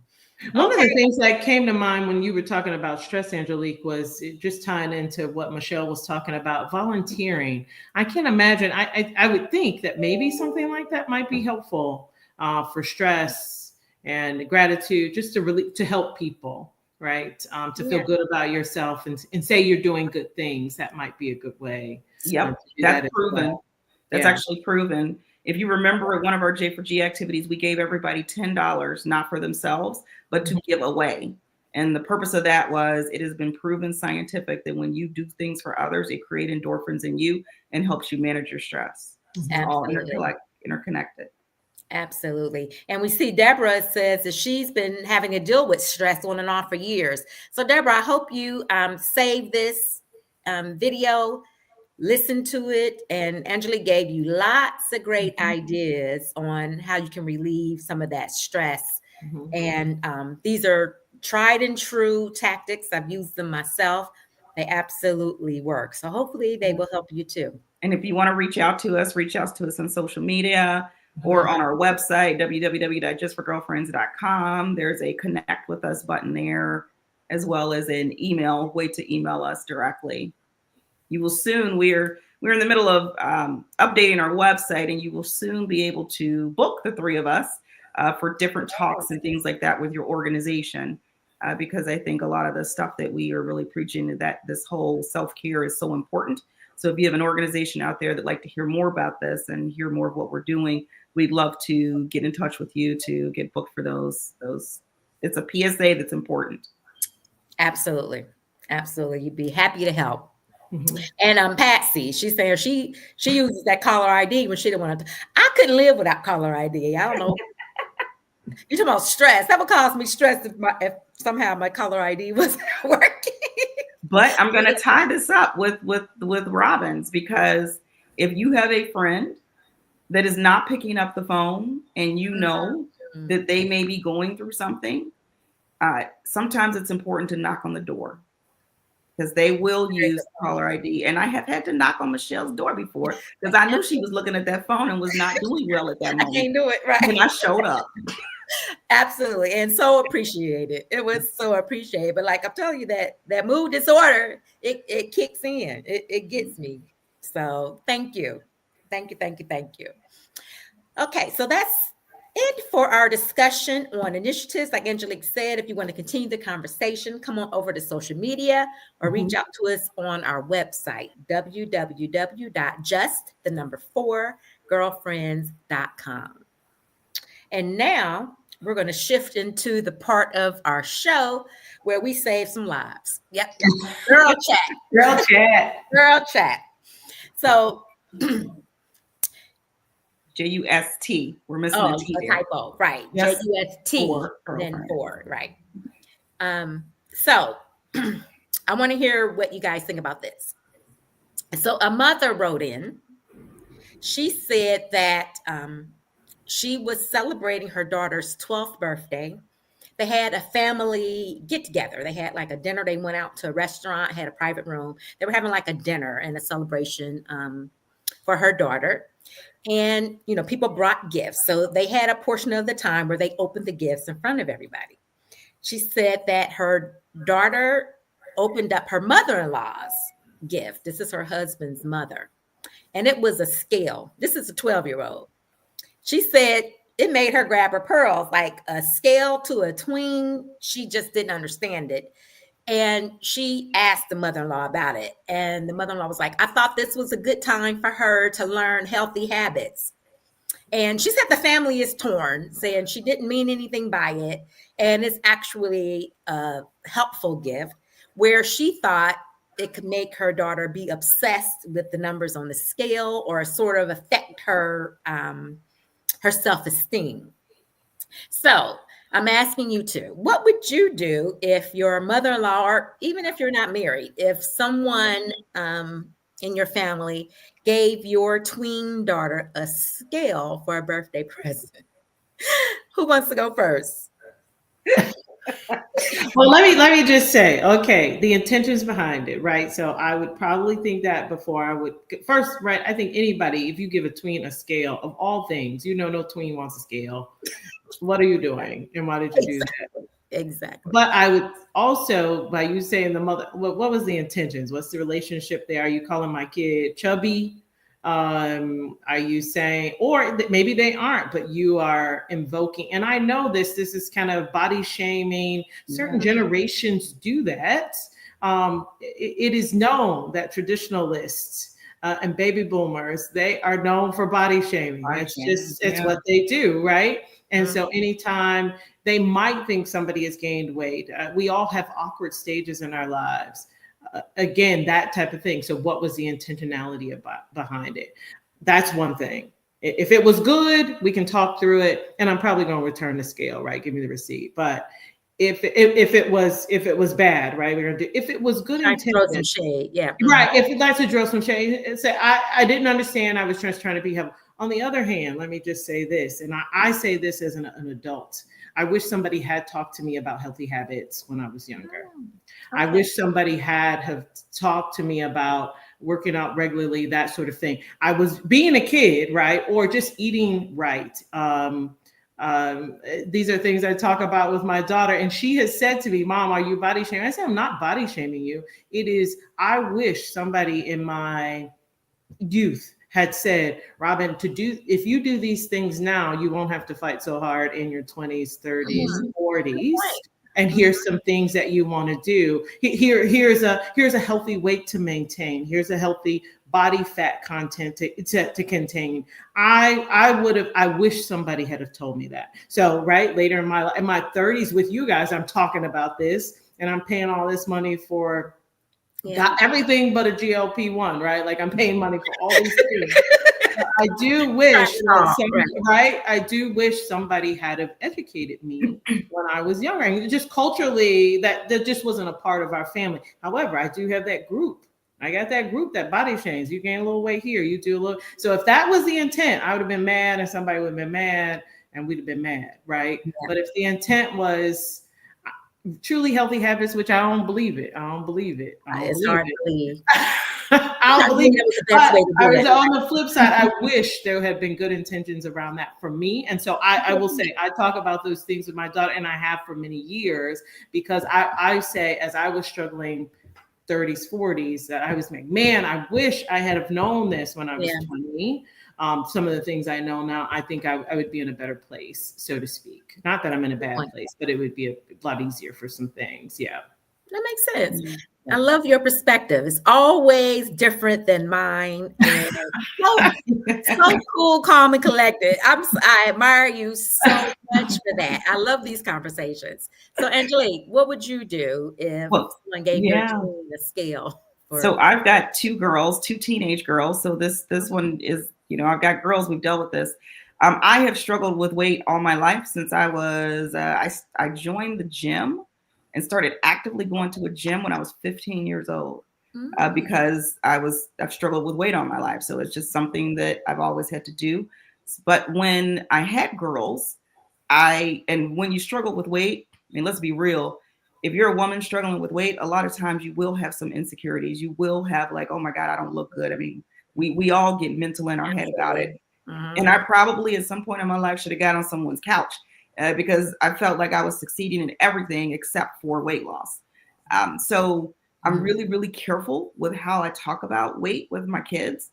one of the things that came to mind when you were talking about stress, Angelique, was just tying into what Michelle was talking about, volunteering. I can't imagine. I would think that maybe something like that might be helpful for stress and gratitude, just to help people. Right. To feel good about yourself and say you're doing good things. That might be a good way. Yep. That's proven. That's actually proven. If you remember at one of our J4G activities, we gave everybody $10, not for themselves, but to give away. And the purpose of that was it has been proven scientific that when you do things for others, it creates endorphins in you and helps you manage your stress. It's all interconnected. Absolutely. And we see Deborah says that she's been having to deal with stress on and off for years. So Deborah, I hope you save this video, listen to it. And Angelique gave you lots of great ideas on how you can relieve some of that stress. And these are tried and true tactics. I've used them myself. They absolutely work. So hopefully they will help you too. And if you want to reach out to us on social media or on our website, www.justforgirlfriends.com. There's a connect with us button there, as well as an email, way to email us directly. You will soon, we're in the middle of updating our website, and you will soon be able to book the three of us for different talks and things like that with your organization. Because I think a lot of the stuff that we are really preaching, that this whole self-care is so important. So if you have an organization out there that'd like to hear more about this and hear more of what we're doing, we'd love to get in touch with you to get booked for those. It's a PSA that's important. Absolutely. Absolutely. You'd be happy to help. And Patsy, she's saying she uses that caller ID when she didn't want to. I couldn't live without caller ID. I don't know. You're talking about stress. That would cause me stress if somehow my caller ID wasn't working. But I'm going to tie this up with Robbins, because if you have a friend that is not picking up the phone and you know that they may be going through something, sometimes it's important to knock on the door, because they will use caller ID. And I have had to knock on Michelle's door before because I knew she was looking at that phone and was not doing well at that moment. I can't do it, right? And I showed up. Absolutely. And so appreciated. It was so appreciated. But like I'm telling you, that mood disorder, it kicks in. It gets me. So thank you. Thank you. Okay, so that's it for our discussion on initiatives. Like Angelique said, if you want to continue the conversation, come on over to social media or reach out to us on our website, www.just4girlfriends.com. And now we're going to shift into the part of our show where we save some lives. Yep. Girl chat. So JUST. We're missing a T there. Typo, right? Yes. JUST, then Ford, right? So I want to hear what you guys think about this. So a mother wrote in. She said that she was celebrating her daughter's 12th birthday. They had a family get together. They had like a dinner. They went out to a restaurant, had a private room. They were having like a dinner and a celebration for her daughter. And, you know, people brought gifts. So they had a portion of the time where they opened the gifts in front of everybody. She said that her daughter opened up her mother-in-law's gift. This is her husband's mother. And it was a scale. This is a 12-year-old. She said it made her grab her pearls, like a scale to a tween. She just didn't understand it. And she asked the mother-in-law about it. And the mother-in-law was like, I thought this was a good time for her to learn healthy habits. And she said the family is torn, saying she didn't mean anything by it. And it's actually a helpful gift where she thought it could make her daughter be obsessed with the numbers on the scale or sort of affect her her self-esteem. So I'm asking you two, what would you do if your mother-in-law, or even if you're not married, if someone in your family gave your tween daughter a scale for a birthday present? Who wants to go first? Well, let me just say, okay, the intentions behind it, right? So I would probably think that before I would first, right? I think anybody, if you give a tween a scale of all things, you know, no tween wants a scale. What are you doing? And why did you do that? Exactly. But I would also, by you saying the mother, what was the intentions? What's the relationship there? Are you calling my kid chubby? Are you saying, or maybe they aren't, but you are invoking, and I know this is kind of body shaming. Certain generations do that. It is known that traditionalists and baby boomers, they are known for body shaming. It's what they do, right? And so anytime they might think somebody has gained weight. We all have awkward stages in our lives. Again, that type of thing. So what was the intentionality behind it? That's one thing. If it was good, we can talk through it, and I'm probably going to return the scale, right? Give me the receipt. But if it was bad, right? We're gonna do. If it was good intention, throw some shade, yeah, right. If that's to throw some shade, say I didn't understand. I was just trying to be helpful. On the other hand, let me just say this, and I say this as an adult. I wish somebody had talked to me about healthy habits when I was younger. I wish somebody have talked to me about working out regularly, that sort of thing. I was being a kid, right? Or just eating right. These are things I talk about with my daughter. And she has said to me, Mom, are you body shaming? I said, I'm not body shaming you. It is, I wish somebody in my youth had said, Robin, if you do these things now, you won't have to fight so hard in your 20s, 30s, 40s. And here's some things that you want to do. Here's a healthy weight to maintain. Here's a healthy body fat content to contain. I wish somebody had have told me that. So right later in my 30s with you guys, I'm talking about this, and I'm paying all this money for got everything but a GLP-1, right? Like I'm paying money for all these things. I do wish I do wish somebody had have educated me when I was younger. And just culturally, that just wasn't a part of our family. However, I do have that group. I got that group that body shames. You gain a little weight here, you do a little. So if that was the intent, I would have been mad, and somebody would have been mad, and we'd have been mad, right? Yeah. But if the intent was truly healthy habits, which I don't believe it. It's hard to believe. I don't believe it. On the flip side, I wish there had been good intentions around that for me. And so I will say, I talk about those things with my daughter, and I have for many years, because I say, as I was struggling 30s, 40s, that I was like, man, I wish I had have known this when I was 20. Some of the things I know now, I think I would be in a better place, so to speak. Not that I'm in a bad place, but it would be a lot easier for some things. Yeah. That makes sense. Mm-hmm. I love your perspective. It's always different than mine. And so cool, calm, and collected. I admire you so much for that. I love these conversations. So, Angelique, what would you do if someone gave you a scale? So I've got two teenage girls. So this one is, I've got girls, we've dealt with this. I have struggled with weight all my life since I was, I joined the gym and started actively going to a gym when I was 15 years old, because I've struggled with weight all my life. So it's just something that I've always had to do. But when I had girls, and when you struggle with weight, I mean, let's be real. If you're a woman struggling with weight, a lot of times you will have some insecurities. You will have like, oh my God, I don't look good. I mean, we all get mental in our head about it. And I probably at some point in my life should have got on someone's couch. Because I felt like I was succeeding in everything except for weight loss. So I'm really, really careful with how I talk about weight with my kids.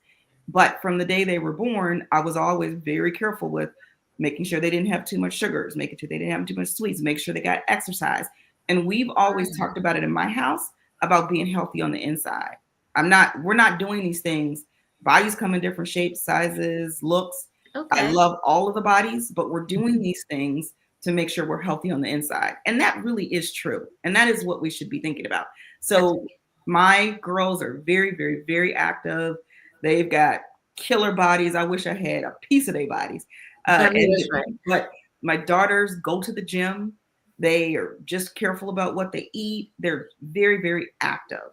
But from the day they were born, I was always very careful with making sure they didn't have too much sugars, making sure they didn't have too much sweets, make sure they got exercise. And we've always talked about it in my house about being healthy on the inside. We're not doing these things. Bodies come in different shapes, sizes, looks. Okay. I love all of the bodies, but we're doing these things to make sure we're healthy on the inside. And that really is true. And that is what we should be thinking about. So my girls are very, very, very active. They've got killer bodies. I wish I had a piece of their bodies. But my daughters go to the gym. They are just careful about what they eat. They're very, very active.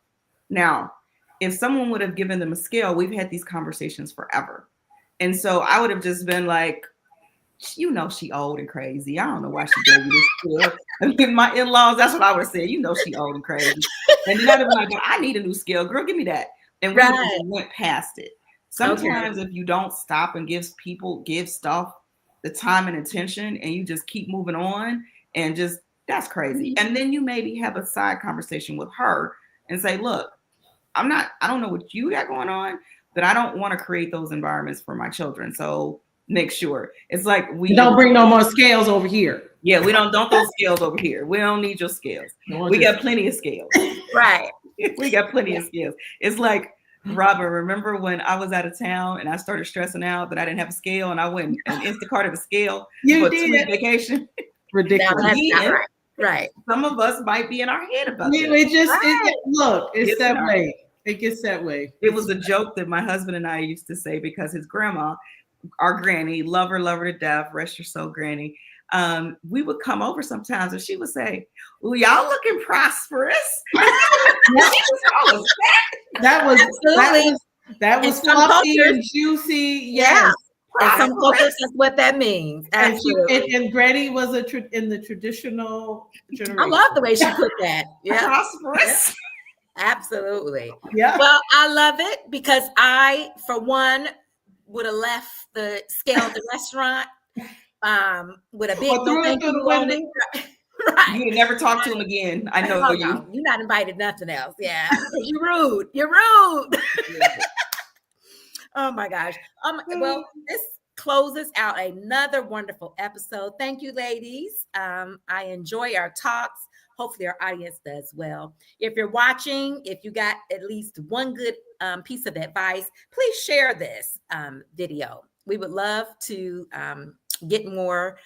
Now, if someone would have given them a scale, we've had these conversations forever. And so I would have just been like, she old and crazy. I don't know why she gave you this scale. I mean, my in-laws, that's what I would have said. She old and crazy. And then I'd have been like, I need a new scale. Girl, give me that. And we just went past it. Sometimes if you don't stop and give stuff the time and attention, and you just keep moving on, and just, that's crazy. And then you maybe have a side conversation with her and say, look, I don't know what you got going on, but I don't want to create those environments for my children. So make sure. It's like we don't bring no more scales over here. Yeah, we don't those scales over here. We don't need your scales. We got plenty of scales. Right. We got plenty of scales. It's like, Robin, remember when I was out of town and I started stressing out that I didn't have a scale, and I went and Instacarted a scale for a 2-week vacation? ridiculous. Now, that's not Again, right. Right. some of us might be in our head about We, this. we just Right. look, it's It's that not. way. It gets that way. It was a joke that my husband and I used to say because his grandma, our granny, love her to death, rest your soul, granny. We would come over sometimes and she would say, "Well, y'all looking prosperous." That was Absolutely. that was In some fluffy cultures- and juicy. Yeah. Yes. In some cultures, that's what that means. And, Absolutely. and Granny was in the traditional generation. I love the way she put that. Yeah, Prosperous. absolutely. Yeah. Well, I love it because I, for one, would have left the scale at the restaurant with a big Or threw no it thank through the you on it. window. Right. You would never talk to him again. I know Oh, you. no, you're not invited, nothing else. Yeah. You're rude. You're rude. Oh my gosh. Well, this closes out another wonderful episode. Thank you, ladies. I enjoy our talks. Hopefully our audience does well. If you're watching, if you got at least one good piece of advice, please share this video. We would love to get more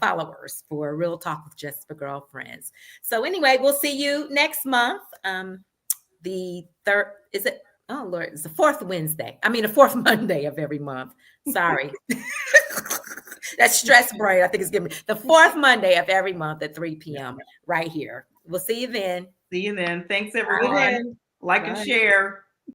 followers for Real Talk with Just for Girlfriends. So anyway, we'll see you next month. The third, is it? Oh Lord, it's the fourth Wednesday. I mean, the fourth Monday of every month. Sorry. That stress brain, I think, is giving me the fourth Monday of every month at 3 p.m. right here. We'll see you then. See you then. Thanks, everyone. Like and Bye. share.